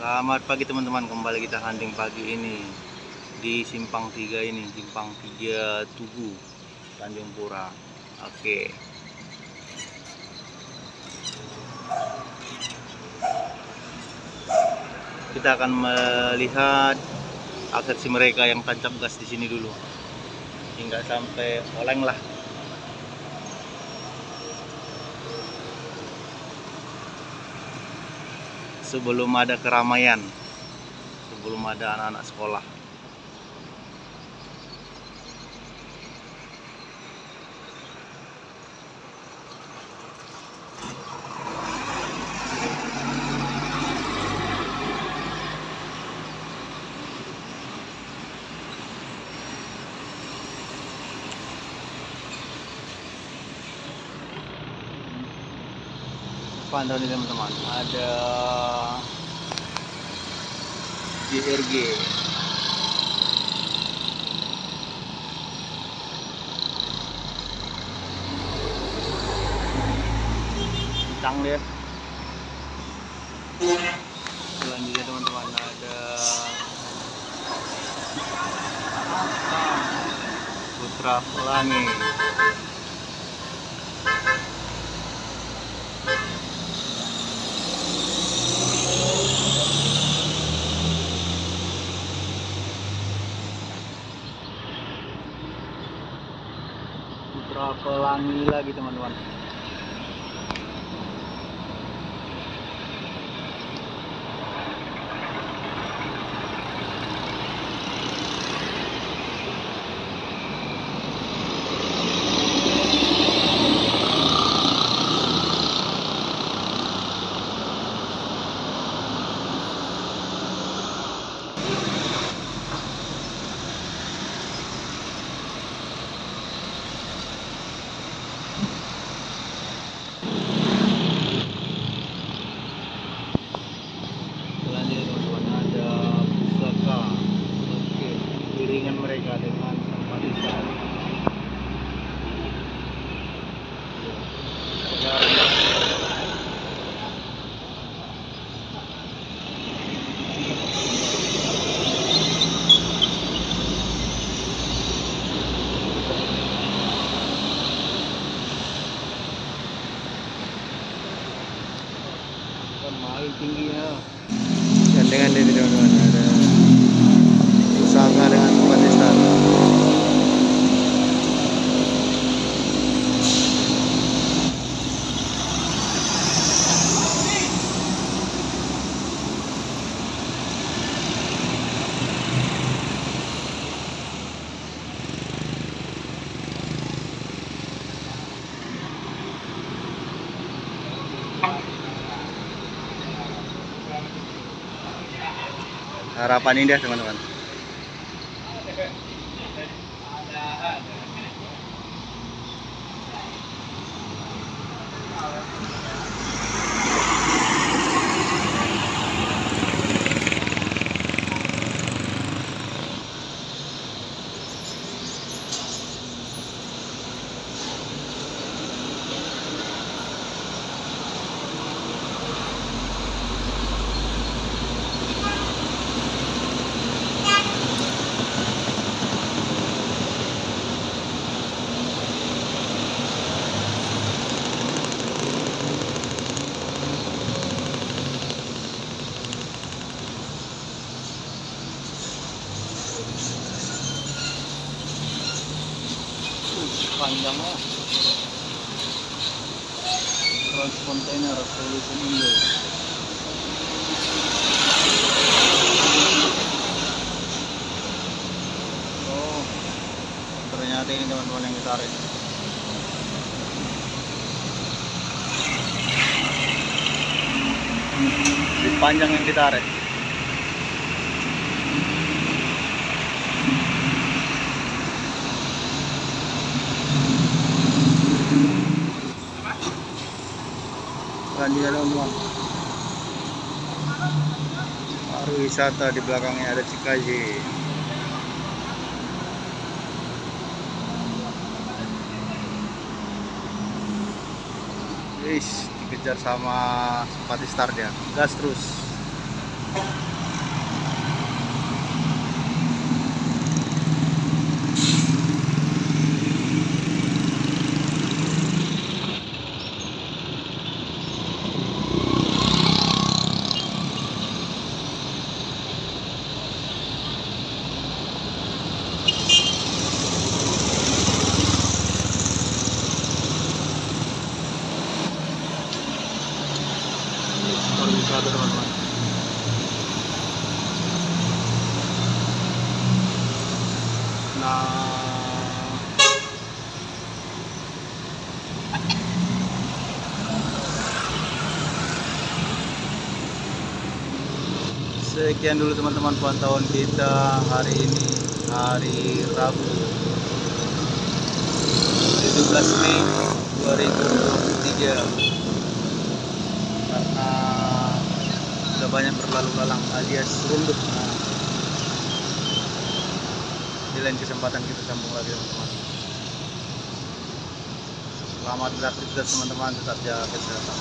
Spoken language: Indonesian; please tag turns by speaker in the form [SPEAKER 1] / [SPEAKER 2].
[SPEAKER 1] Selamat pagi teman-teman, kembali kita hunting pagi ini di Simpang 3 ini, Simpang 3 Tugu, Tanjung Pura. Oke. Kita akan melihat aksi mereka yang tancap gas di sini dulu, hingga sampai oleng lah. Sebelum ada keramaian, sebelum ada anak-anak sekolah. Pantau nih teman-teman, ada JRG. Kencang dia. Selanjutnya teman-teman ada Putra Pelangi. Putra Pelangi lagi teman-teman. Mereka dengan simpatisan. Main tingginya. Gandengan dari teman-teman, ada Pusaka dengan simpatisan. Harapan indah teman-teman. Panjangnya trans kontainer solusi Indo. Oh, ternyata ini teman-teman yang ditarik. Lebih panjang yang ditarik. Selanjutnya teman-teman, pariwisata, di belakangnya ada Cikaji. Dikejar sama simpati star dia, gas terus. satu teman-teman. Nah, sekian dulu teman-teman pantauan kita hari ini, hari Rabu 17 Mei 2023. Karena sudah banyak berlalu lalang alias runduk. Nah, di lain kesempatan kita sambung lagi teman-teman. Selamat beraktivitas teman-teman, tetap jaga kesehatan.